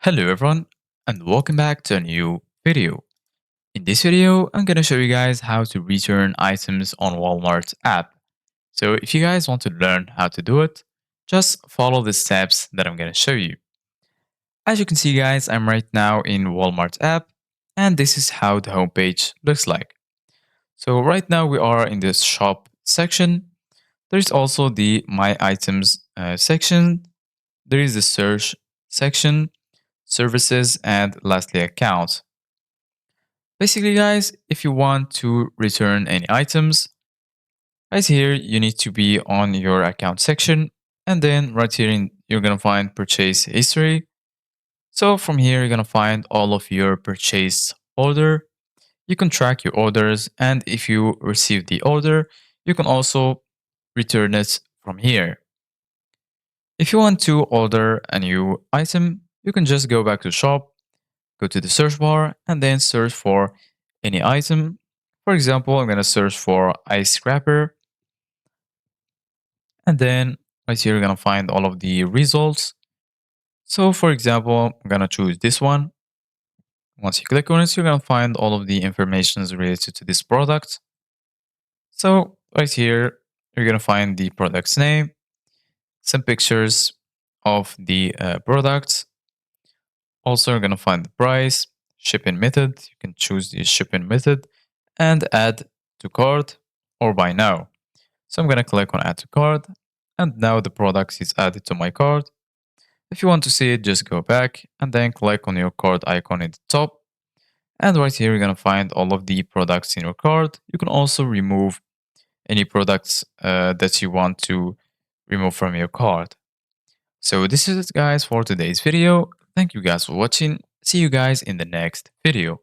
Hello everyone and welcome back to a new video. In this video, I'm going to show you guys how to return items on Walmart's app. So if you guys want to learn how to do it, just follow the steps that I'm going to show you. As you can see guys, I'm right now in Walmart's app and this is how the homepage looks like. So right now we are in this shop section. There's also the my items section. There is the search section, services, and lastly accounts. Basically, guys, if you want to return any items, right here you need to be on your account section, and then right here you're gonna find purchase history. So from here you're gonna find all of your purchase order. You can track your orders, and if you receive the order, you can also return it from here. If you want to order a new item, you can just go back to shop, go to the search bar, and then search for any item. For example, I'm going to search for ice scraper, and then right here, you're going to find all of the results. So, for example, I'm going to choose this one. Once you click on it, you're going to find all of the information related to this product. So, right here, you're going to find the product's name, some pictures of the products. Also, you're going to find the price, shipping method. You can choose the shipping method and add to cart or buy now. So I'm going to click on add to cart, and now the product is added to my cart. If you want to see it, just go back and then click on your cart icon at the top. And right here, you're going to find all of the products in your cart. You can also remove any products that you want to remove from your cart. So this is it guys for today's video. Thank you guys for watching. See you guys in the next video.